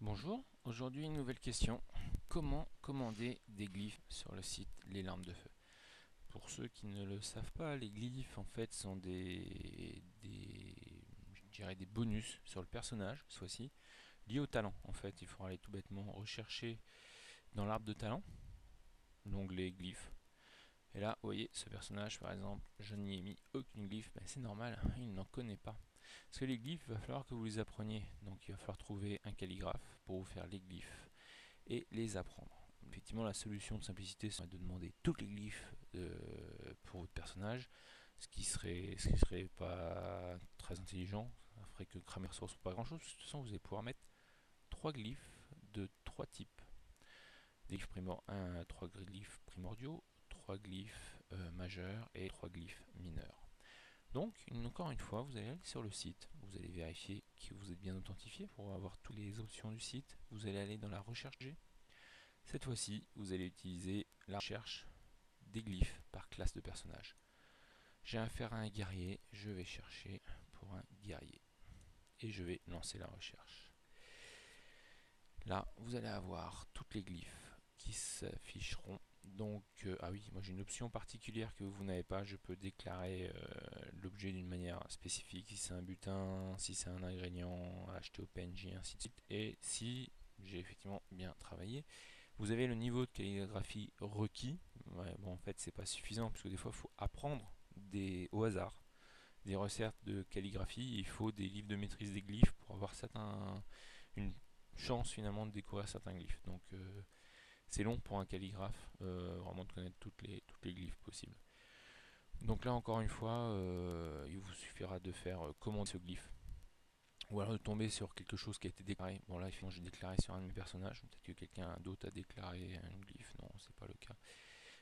Bonjour, aujourd'hui une nouvelle question. Comment commander des glyphes sur le site Les Larmes de Feu? Pour ceux qui ne le savent pas, les glyphes en fait sont je dirais des bonus sur le personnage, cette fois-ci, liés au talent. En fait, il faudra aller tout bêtement rechercher dans l'arbre de talent l'onglet glyphes. Et là, vous voyez, ce personnage par exemple, je n'y ai mis aucune glyphe, ben, c'est normal, il n'en connaît pas. Parce que les glyphes, il va falloir que vous les appreniez. Donc il va falloir trouver un calligraphe pour vous faire les glyphes et les apprendre. Effectivement, la solution de simplicité serait de demander tous les glyphes pour votre personnage, ce qui serait pas très intelligent. Ça ferait que cramer ressources pour pas grand chose. De toute façon, vous allez pouvoir mettre trois glyphes de trois types. Des glyphes trois glyphes primordiaux, trois glyphes majeurs et trois glyphes mineurs. Donc, encore une fois, vous allez aller sur le site, vous allez vérifier que vous êtes bien authentifié pour avoir toutes les options du site. Vous allez aller dans la recherche. Cette fois-ci, vous allez utiliser la recherche des glyphes par classe de personnage. J'ai affaire à un guerrier, je vais chercher pour un guerrier. Et je vais lancer la recherche. Là, vous allez avoir toutes les glyphes qui s'afficheront. Donc, ah oui, moi j'ai une option particulière que vous n'avez pas. Je peux déclarer l'objet d'une manière spécifique, si c'est un butin, si c'est un ingrédient à acheter au PNJ, ainsi de suite. Et si j'ai effectivement bien travaillé, vous avez le niveau de calligraphie requis. Ouais, bon, en fait, c'est pas suffisant parce que des fois, il faut apprendre au hasard des recettes de calligraphie. Il faut des livres de maîtrise des glyphes pour avoir une chance finalement de découvrir certains glyphes. Donc, c'est long pour un calligraphe vraiment de connaître toutes les glyphes possibles. Donc là, encore une fois, il vous suffira de faire commander ce glyphe ou alors de tomber sur quelque chose qui a été déclaré. Bon là, effectivement, j'ai déclaré sur un de mes personnages. Peut-être que quelqu'un d'autre a déclaré un glyphe. Non, c'est pas le cas.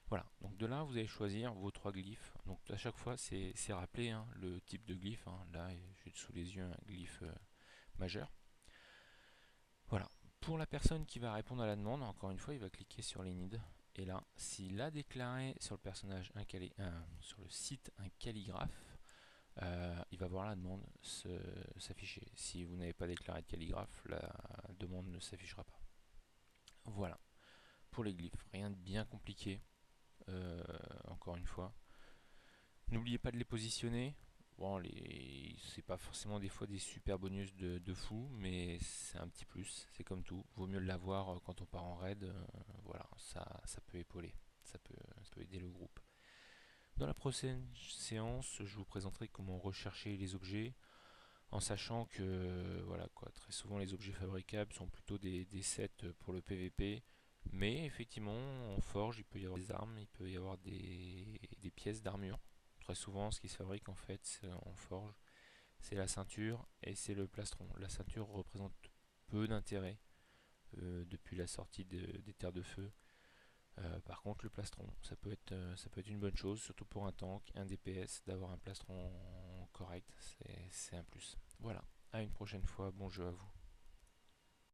Voilà. Donc de là, vous allez choisir vos trois glyphes. Donc à chaque fois, c'est rappelé hein, le type de glyphe. Hein. Là, j'ai sous les yeux un glyphe majeur. Voilà. Pour la personne qui va répondre à la demande, encore une fois, il va cliquer sur les needs. Et là, s'il a déclaré sur le personnage sur le site un calligraphe, il va voir la demande s'afficher. Si vous n'avez pas déclaré de calligraphe, la demande ne s'affichera pas. Voilà, pour les glyphes, rien de bien compliqué, encore une fois. N'oubliez pas de les positionner. Bon, c'est pas forcément des fois des super bonus de fou, mais c'est un petit plus, c'est comme tout. Vaut mieux l'avoir quand on part en raid, voilà, ça peut épauler, ça peut aider le groupe. Dans la prochaine séance, je vous présenterai comment rechercher les objets, en sachant que voilà quoi, très souvent les objets fabricables sont plutôt des sets pour le PVP, mais effectivement en forge il peut y avoir des armes, il peut y avoir des pièces d'armure. Très souvent ce qui se fabrique en fait en forge, c'est la ceinture et c'est le plastron. La ceinture représente peu d'intérêt depuis la sortie des terres de feu. Par contre, le plastron, ça peut être une bonne chose, surtout pour un tank, un DPS, d'avoir un plastron correct, c'est un plus. Voilà, à une prochaine fois, bon jeu à vous.